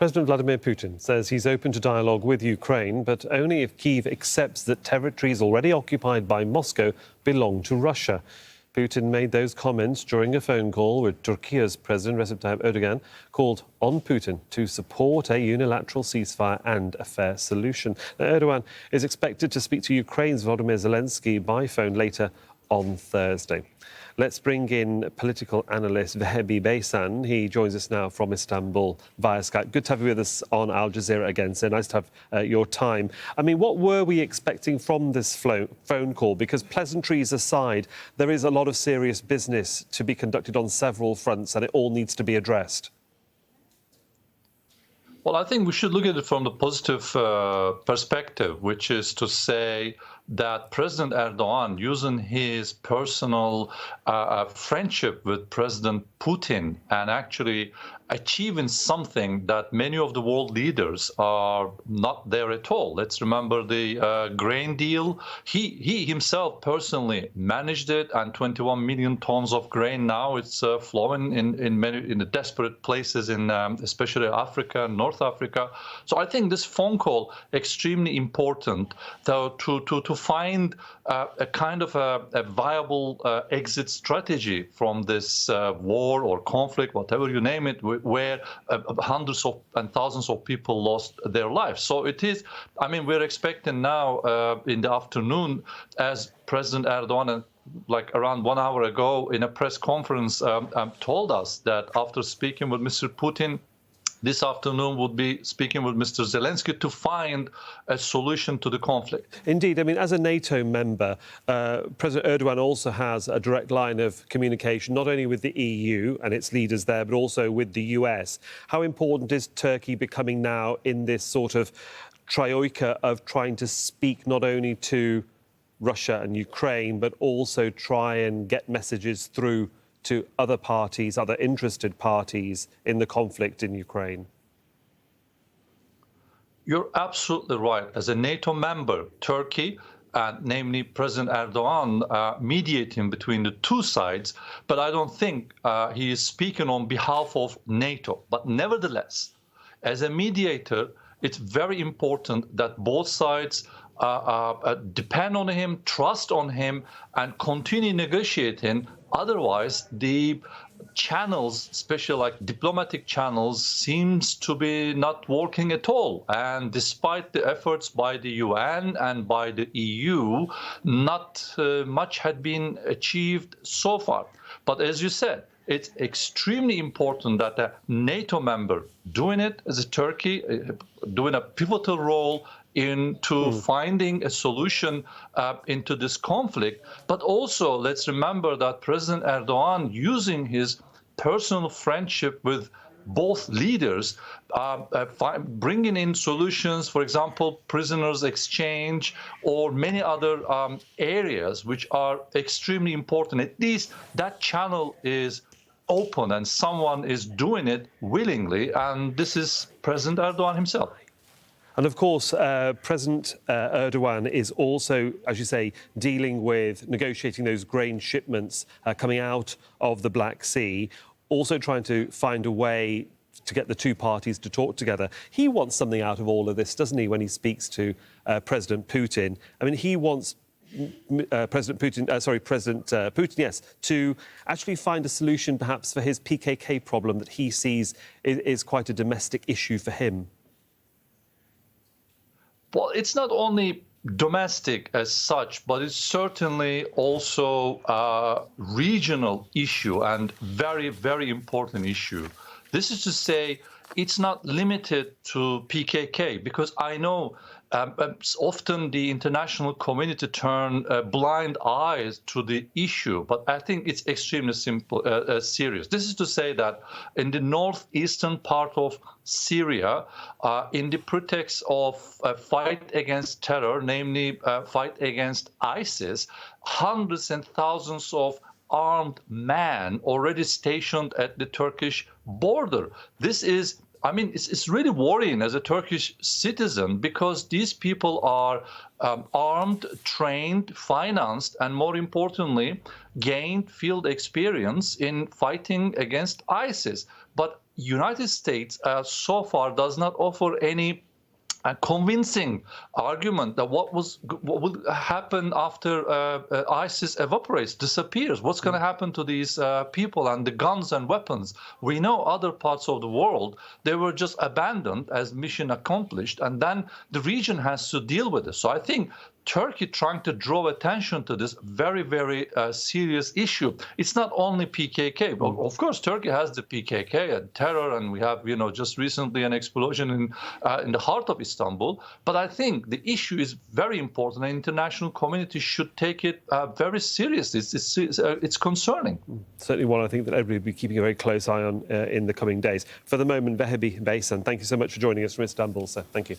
President Vladimir Putin says he's open to dialogue with Ukraine, but only if Kyiv accepts that territories already occupied by Moscow belong to Russia. Putin made those comments during a phone call with Turkey's President Recep Tayyip Erdogan, called on Putin to support a unilateral ceasefire and a fair solution. Now, Erdogan is expected to speak to Ukraine's Volodymyr Zelensky by phone later on Thursday. Let's bring in political analyst Vehbi Beysan. He joins us now from Istanbul via Skype. Good to have you with us on Al Jazeera again, so nice to have your time. I mean, what were we expecting from this phone call? Because pleasantries aside, there is a lot of serious business to be conducted on several fronts, and it all needs to be addressed. Well, I think we should look at it from the positive perspective, which is to say that President Erdogan, using his personal friendship with President Putin and actually achieving something that many of the world leaders are not there at all. Let's remember the grain deal. He himself personally managed it, and 21 million tons of grain now it's flowing in the desperate places in especially Africa, North Africa. So I think this phone call extremely important to find a kind of a viable exit strategy from this war or conflict, whatever you name it, where hundreds of and thousands of people lost their lives. So it is, I mean, we're expecting now in the afternoon, as President Erdogan, like around 1 hour ago in a press conference, told us that after speaking with Mr. Putin, this afternoon would be speaking with Mr. Zelensky to find a solution to the conflict. Indeed. I mean, as a NATO member, President Erdogan also has a direct line of communication, not only with the EU and its leaders there, but also with the US. How important is Turkey becoming now in this sort of troika of trying to speak not only to Russia and Ukraine, but also try and get messages through to other parties, other interested parties in the conflict in Ukraine? You're absolutely right. As a NATO member, Turkey, namely President Erdogan, mediating between the two sides, but I don't think he is speaking on behalf of NATO. But nevertheless, as a mediator, it's very important that both sides depend on him, trust on him, and continue negotiating. Otherwise, the channels, especially like diplomatic channels, seems to be not working at all. And despite the efforts by the UN and by the EU, not much had been achieved so far. But as you said, it's extremely important that a NATO member doing it as a Turkey, doing a pivotal role into finding a solution into this conflict. But also, let's remember that President Erdogan, using his personal friendship with both leaders, bringing in solutions, for example, prisoners exchange, or many other areas which are extremely important. At least that channel is open and someone is doing it willingly, and this is President Erdogan himself. And of course, President Erdogan is also, as you say, dealing with negotiating those grain shipments coming out of the Black Sea, also trying to find a way to get the two parties to talk together. He wants something out of all of this, doesn't he, when he speaks to President Putin? I mean, he wants President Putin, yes, to actually find a solution perhaps for his PKK problem that he sees is quite a domestic issue for him. Well, it's not only domestic as such, but it's certainly also a regional issue and very, very important issue. This is to say, it's not limited to PKK, because I know often the international community turn blind eyes to the issue, but I think it's extremely serious. This is to say that in the northeastern part of Syria, in the pretext of a fight against terror, namely fight against ISIS, hundreds and thousands of armed men already stationed at the Turkish border. This is, I mean, it's really worrying as a Turkish citizen, because these people are armed, trained, financed, and more importantly, gained field experience in fighting against ISIS. But United States so far does not offer any a convincing argument that what will happen after ISIS evaporates, disappears. What's going to happen to these people and the guns and weapons? We know other parts of the world, they were just abandoned as mission accomplished, and then the region has to deal with it. So I think Turkey trying to draw attention to this very, very serious issue. It's not only PKK. Well, of course, Turkey has the PKK and terror, and we have, just recently an explosion in the heart of Istanbul. But I think the issue is very important. The international community should take it very seriously. It's concerning. Certainly one I think that everybody will be keeping a very close eye on in the coming days. For the moment, Vehbi Beysan, thank you so much for joining us from Istanbul, sir. Thank you.